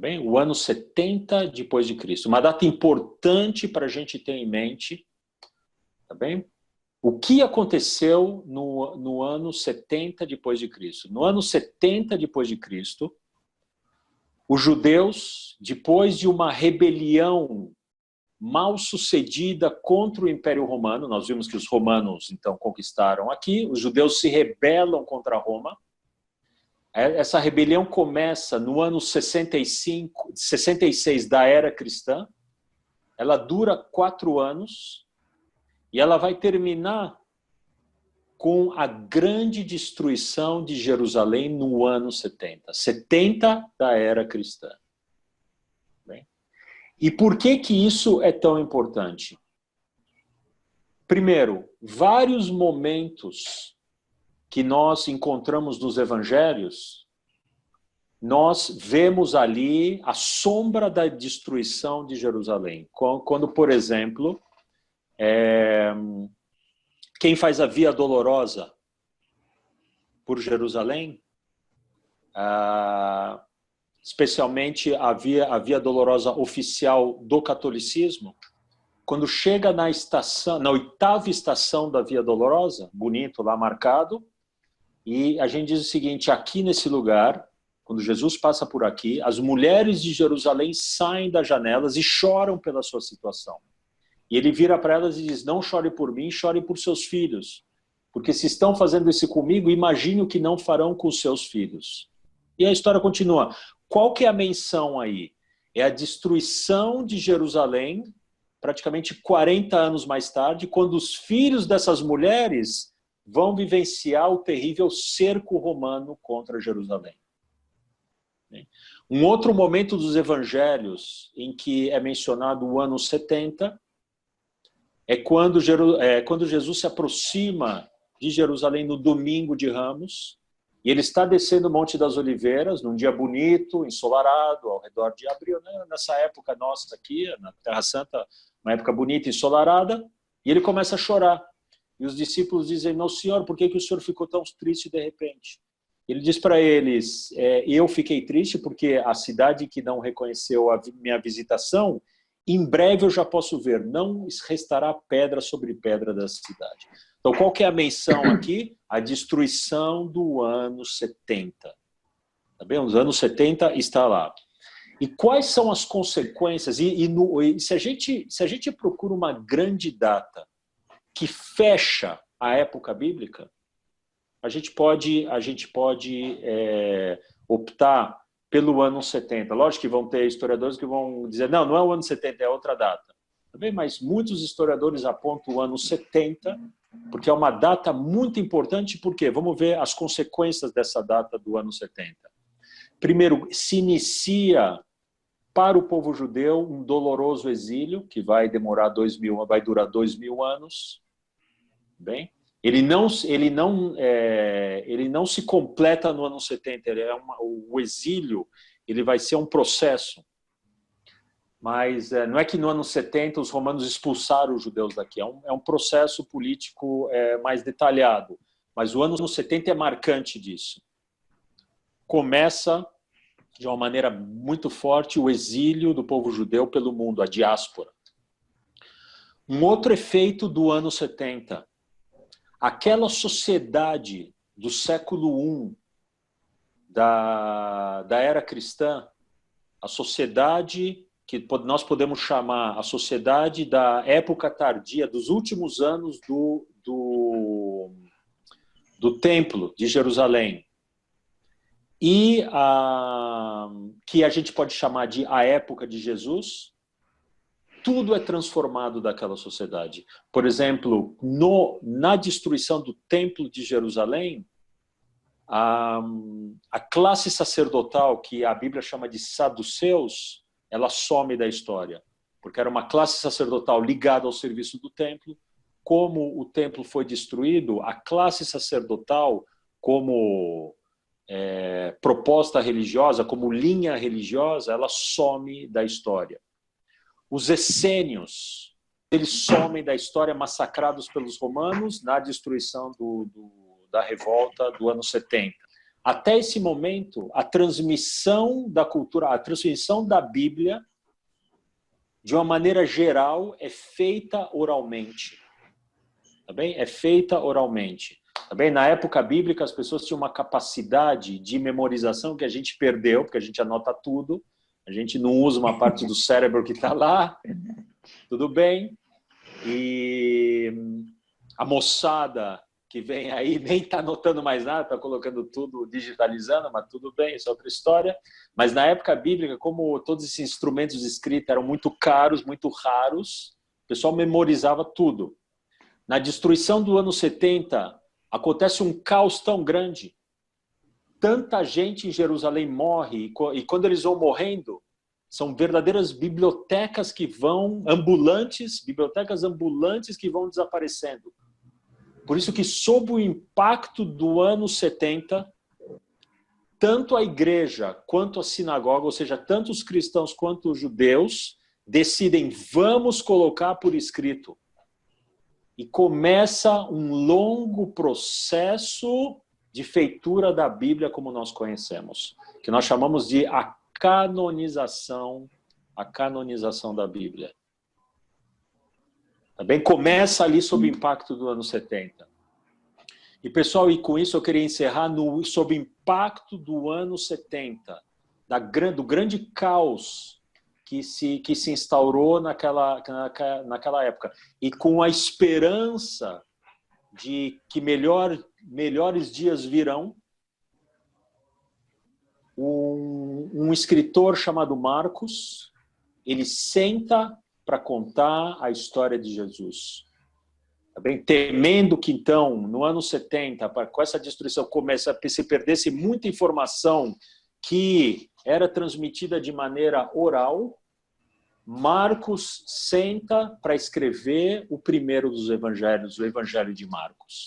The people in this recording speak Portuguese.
bem? O ano 70 depois de Cristo. Uma data importante para a gente ter em mente, tá bem? O que aconteceu no ano 70 depois de Cristo? No ano 70 depois de Cristo, os judeus, depois de uma rebelião mal sucedida contra o Império Romano, nós vimos que os romanos então conquistaram aqui, os judeus se rebelam contra Roma. Essa rebelião começa no ano 66 da era cristã, ela dura 4 anos e ela vai terminar com a grande destruição de Jerusalém no ano 70. 70 da era cristã. Bem, e por que isso é tão importante? Primeiro, vários momentos que nós encontramos nos evangelhos, nós vemos ali a sombra da destruição de Jerusalém. Quando, por exemplo, quem faz a Via Dolorosa por Jerusalém, especialmente a Via Dolorosa oficial do catolicismo, quando chega na 8ª estação da Via Dolorosa, bonito lá marcado, e a gente diz o seguinte: aqui nesse lugar, quando Jesus passa por aqui, as mulheres de Jerusalém saem das janelas e choram pela sua situação. E ele vira para elas e diz: não chore por mim, chore por seus filhos. Porque se estão fazendo isso comigo, imagine o que não farão com seus filhos. E a história continua. Qual que é a menção aí? É a destruição de Jerusalém, praticamente 40 anos mais tarde, quando os filhos dessas mulheres vão vivenciar o terrível cerco romano contra Jerusalém. Um outro momento dos evangelhos em que é mencionado o ano 70 é quando Jesus se aproxima de Jerusalém no domingo de Ramos, e ele está descendo o Monte das Oliveiras, num dia bonito, ensolarado, ao redor de abril, né? Nessa época nossa aqui, na Terra Santa, uma época bonita, ensolarada, e ele começa a chorar. E os discípulos dizem: não, Senhor, por que o Senhor ficou tão triste de repente? Ele diz para eles: eu fiquei triste porque a cidade que não reconheceu a minha visitação, em breve eu já posso ver, não restará pedra sobre pedra da cidade. Então, qual que é a menção aqui? A destruição do ano 70. Tá bem? Os anos 70 está lá. E quais são as consequências? Se a gente procura uma grande data que fecha a época bíblica, a gente pode optar pelo ano 70. Lógico que vão ter historiadores que vão dizer: não, não é o ano 70, é outra data. Tá bem? Mas muitos historiadores apontam o ano 70, porque é uma data muito importante. Por quê? Vamos ver as consequências dessa data do ano 70. Primeiro, se inicia para o povo judeu um doloroso exílio, que vai durar 2000 anos. Bem? Ele não se completa no ano 70, o exílio ele vai ser um processo. Mas não é que no ano 70 os romanos expulsaram os judeus daqui, é um processo político mais detalhado. Mas o ano 70 é marcante disso. Começa de uma maneira muito forte o exílio do povo judeu pelo mundo, a diáspora. Um outro efeito do ano 70, aquela sociedade do século I da era cristã, a sociedade que nós podemos chamar a sociedade da época tardia, dos últimos anos do Templo de Jerusalém, e que a gente pode chamar de a época de Jesus, tudo é transformado daquela sociedade. Por exemplo, na destruição do Templo de Jerusalém, a classe sacerdotal, que a Bíblia chama de saduceus, ela some da história, porque era uma classe sacerdotal ligada ao serviço do templo. Como o templo foi destruído, a classe sacerdotal, como proposta religiosa, como linha religiosa, ela some da história. Os essênios, eles somem da história, massacrados pelos romanos na destruição da revolta do ano 70. Até esse momento, a transmissão da cultura, a transmissão da Bíblia, de uma maneira geral, é feita oralmente. Tá bem? É feita oralmente. Tá bem? Na época bíblica, as pessoas tinham uma capacidade de memorização que a gente perdeu, porque a gente anota tudo. A gente não usa uma parte do cérebro que está lá. Tudo bem? E a moçada que vem aí nem está anotando mais nada, está colocando tudo, digitalizando, mas tudo bem, isso é outra história. Mas na época bíblica, como todos esses instrumentos de escrita eram muito caros, muito raros, o pessoal memorizava tudo. Na destruição do ano 70, acontece um caos tão grande. Tanta gente em Jerusalém morre, e quando eles vão morrendo, são verdadeiras bibliotecas que vão, bibliotecas ambulantes que vão desaparecendo. Por isso que, sob o impacto do ano 70, tanto a igreja quanto a sinagoga, ou seja, tanto os cristãos quanto os judeus, decidem, vamos colocar por escrito. E começa um longo processo de feitura da Bíblia como nós conhecemos, que nós chamamos de a canonização da Bíblia. Também começa ali sob o impacto do ano 70. E, pessoal, e com isso eu queria encerrar sob o impacto do ano 70, do grande caos que se instaurou naquela época. E com a esperança de que melhores dias virão, um escritor chamado Marcos, ele senta para contar a história de Jesus. Tá bem? Temendo que, então, no ano 70, com essa destruição, se perdesse muita informação que era transmitida de maneira oral, Marcos senta para escrever o primeiro dos evangelhos, o Evangelho de Marcos.